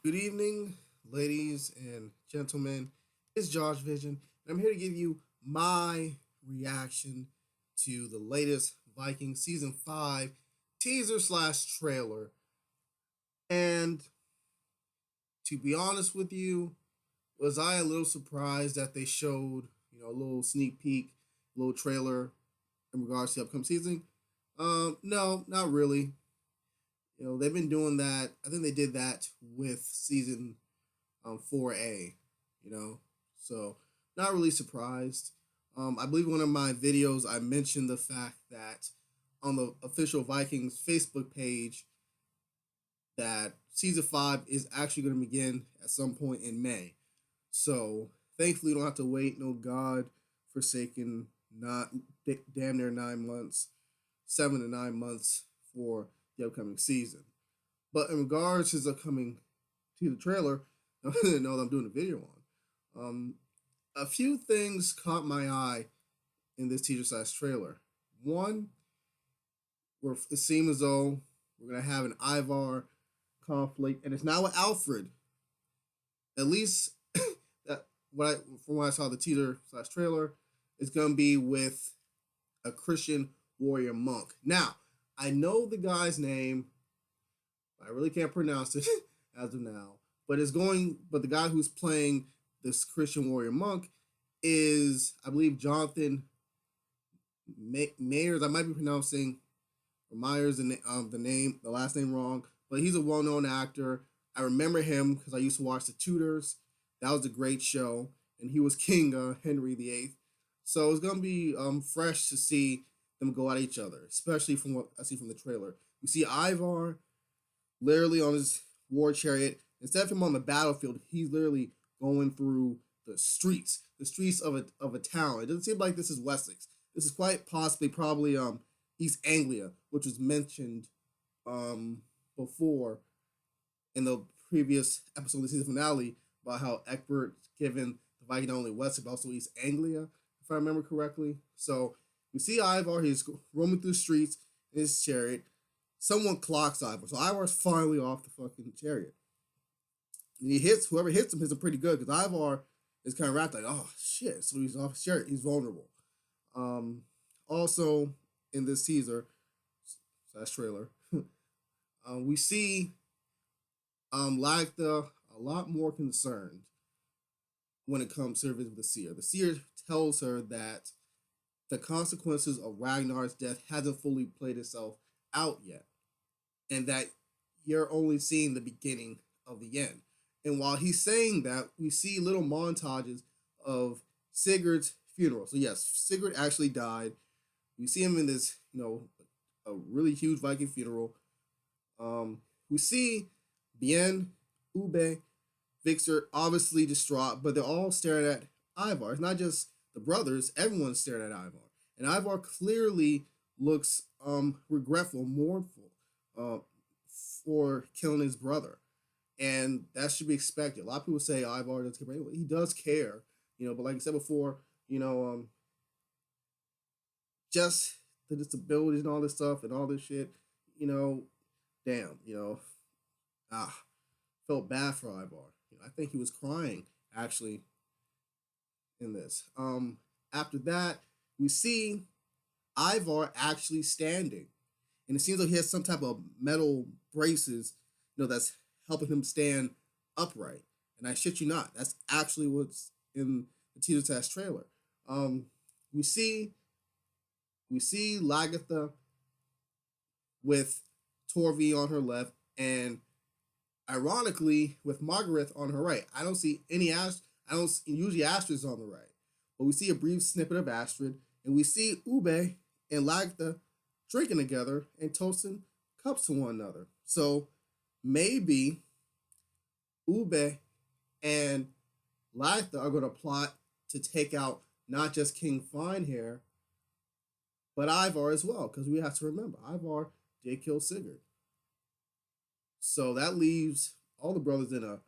Good evening, ladies and gentlemen. It's Josh Vision, and I'm here to give you my reaction to the latest Vikings season 5 teaser slash trailer. And to be honest with you, was I a little surprised that they showed, a little sneak peek, a little trailer in regards to the upcoming season? No, not really. They've been doing that. I think they did that with season 4A, you know. So not really surprised. I believe in one of my videos I mentioned the fact that on the official Vikings Facebook page that season 5 is actually going to begin at some point in May. So thankfully, you don't have to wait no God forsaken not damn near 9 months, 7 to 9 months for the upcoming season. But in regards to the upcoming to the trailer, I didn't know that I'm doing a video on. A few things caught my eye in this teaser slash trailer. One, where it seems as though we're gonna have an Ivar conflict, and it's not with Alfred. At least that from what I saw the teaser slash trailer, it's gonna be with a Christian warrior monk. Now, I know the guy's name. I really can't pronounce it as of now. But the guy who's playing this Christian warrior monk is, I believe, Jonathan Mayers. I might be pronouncing Myers the last name wrong, but he's a well-known actor. I remember him because I used to watch The Tudors. That was a great show, and he was King Henry VIII. So it's gonna be fresh to see them go at each other, especially from what I see from the trailer. You see Ivar literally on his war chariot. Instead of him on the battlefield, he's literally going through the streets of a town. It doesn't seem like this is Wessex. This is quite possibly probably East Anglia, which was mentioned before in the previous episode of the season finale about how Egbert given the Viking not only Wessex but also East Anglia, if I remember correctly. So we see Ivar. He's roaming through the streets in his chariot. Someone clocks Ivar, so Ivar's finally off the fucking chariot. And he hits whoever hits him. Hits him pretty good because Ivar is kind of wrapped like, oh shit. So he's off his chariot. He's vulnerable. Also in this teaser slash trailer, we see Lagda a lot more concerned when it comes to her visit with the seer. The seer tells her that the consequences of Ragnar's death hasn't fully played itself out yet, and that you're only seeing the beginning of the end. And while he's saying that, we see little montages of Sigurd's funeral. So yes, Sigrid actually died. We see him in this, a really huge Viking funeral. We see Bien, Ube, Victor obviously distraught, but they're all staring at Ivar. It's not just the brothers; everyone's staring at Ivar, and Ivar clearly looks regretful, mournful, for killing his brother, and that should be expected. A lot of people say Ivar doesn't care, but he does care, But like I said before, just the disabilities and all this stuff and all this shit, damn, ah, felt bad for Ivar. I think he was crying actually in this. After that, we see Ivar actually standing, and it seems like he has some type of metal braces, that's helping him stand upright. And I shit you not, that's actually what's in the teaser test trailer. We see Lagatha with Torvi on her left, and ironically with Margaret on her right. I don't see any Astrid. I don't usually Astrid's on the right, but we see a brief snippet of Astrid, and we see Ube and Lagatha drinking together and toasting cups to one another. So maybe Ube and Lagatha are going to plot to take out not just King Finehair, but Ivar as well, because we have to remember Ivar did kill Sigurd. So that leaves all the brothers in a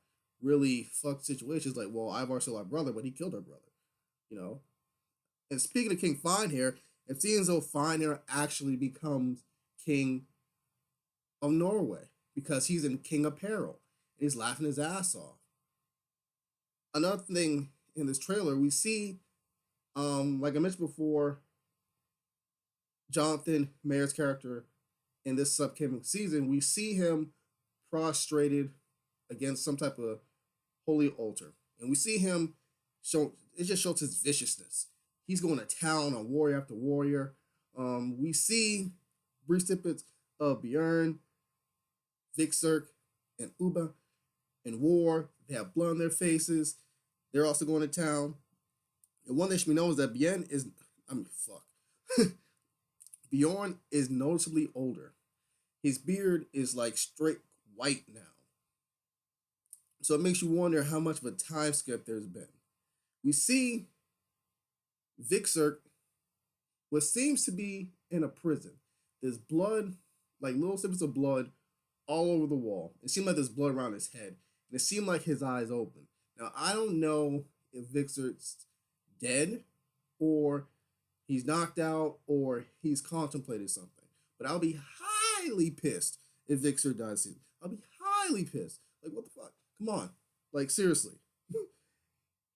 really fucked situation. It's like, well, Ivar's still our brother, but he killed our brother, you know. And speaking of King Finehair, it seems as though Finehair actually becomes king of Norway because he's in king apparel. and he's laughing his ass off. Another thing in this trailer, we see, like I mentioned before, Jonathan Mayer's character in this upcoming season, we see him prostrated against some type of holy altar, and we see him show. It just shows his viciousness. He's going to town on warrior after warrior. We see brief snippets of Bjorn, Vikzerk, and Uba in war. They have blood on their faces. They're also going to town. And one thing should be known is that Bjorn is noticeably older. His beard is like straight white now. So it makes you wonder how much of a time skip there's been. We see Vikzerk, what seems to be in a prison. There's blood, like little snippets of blood all over the wall. It seemed like there's blood around his head. And it seemed like his eyes open. Now, I don't know if Vikzerk's dead or he's knocked out or he's contemplated something. But I'll be highly pissed if Vikzerk dies soon. I'll be highly pissed. Like, what the fuck? Come on. Like, seriously.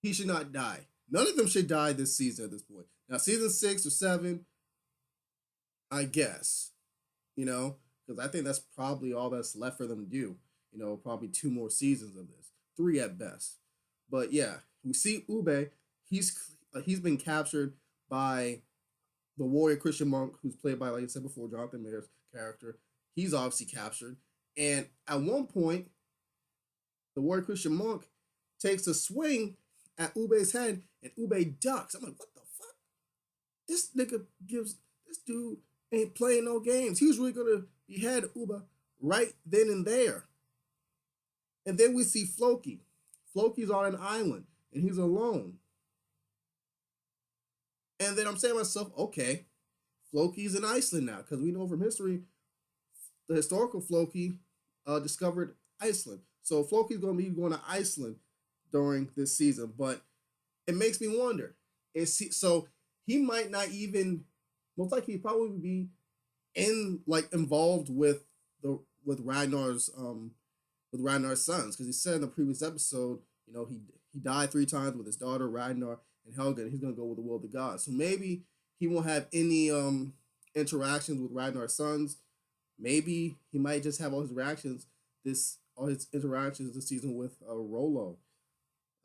He should not die. None of them should die this season at this point. Now, season 6 or 7, I guess, because I think that's probably all that's left for them to do. Probably 2 more seasons of this, 3 at best. But yeah, we see Ube. He's been captured by the warrior Christian monk, who's played by, like I said before, Jonathan Mayer's character. He's obviously captured, and at one point, the warrior Christian monk takes a swing at Ube's head, and Ube ducks. I'm like, what the fuck? This dude ain't playing no games. He was really gonna behead Ube right then and there. And then we see Floki. Floki's on an island, and he's alone. And then I'm saying to myself, okay, Floki's in Iceland now, because we know from history, the historical Floki discovered Iceland. So Floki's going to be going to Iceland during this season, but it makes me wonder. So he might not even, most likely he probably be involved with Ragnar's sons, because he said in the previous episode, he died 3 times with his daughter Ragnar and Helga, and he's gonna go with the will of the gods. So maybe he won't have any interactions with Ragnar's sons. Maybe he might just have all his interactions this season with Rollo,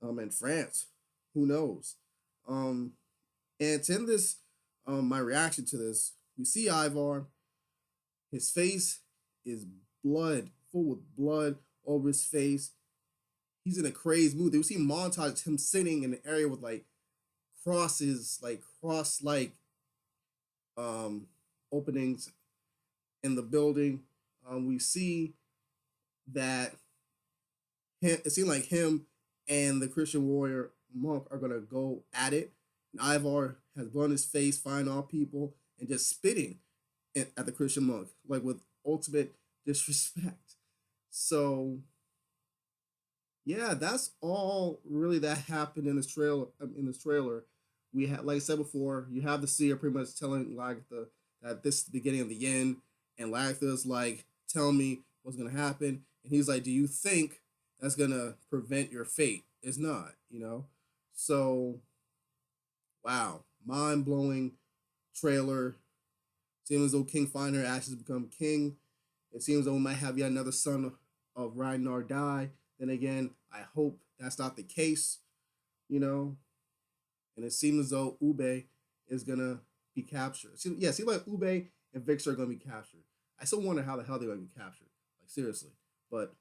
in France. Who knows? And it's in this, my reaction to this, we see Ivar. His face is full with blood over his face. He's in a crazed mood. We see montage him sitting in an area with crosses, cross-like openings in the building. We see that it seemed like him and the Christian warrior monk are gonna go at it. And Ivar has blood on his face, firing off people, and just spitting at the Christian monk, with ultimate disrespect. So, yeah, that's all really that happened in this trailer. We had, like I said before, you have the seer pretty much telling that this is the beginning of the end, and Lagertha's tell me what's gonna happen, and he's like, do you think that's gonna prevent your fate? It's not, So, wow, mind blowing trailer. Seems as though King Finder actually become king. It seems though we might have yet another son of Ragnar die. Then again, I hope that's not the case, And it seems as though Ube is gonna be captured. It seems like Ube and Vikzerk are gonna be captured. I still wonder how the hell they're gonna be captured. Seriously. But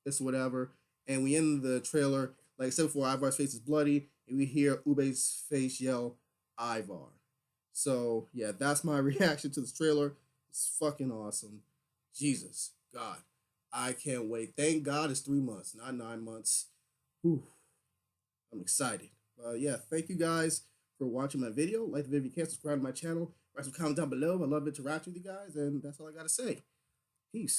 it's whatever. And we end the trailer, like I said before, Ivar's face is bloody, and we hear Ube's face yell, Ivar. So, yeah, that's my reaction to this trailer. It's fucking awesome. Jesus, God, I can't wait. Thank God it's 3 months, not 9 months. Whew. I'm excited. Yeah, thank you guys for watching my video. Like the video if you can, subscribe to my channel. Write some comments down below. I love interacting with you guys, and that's all I got to say. Peace.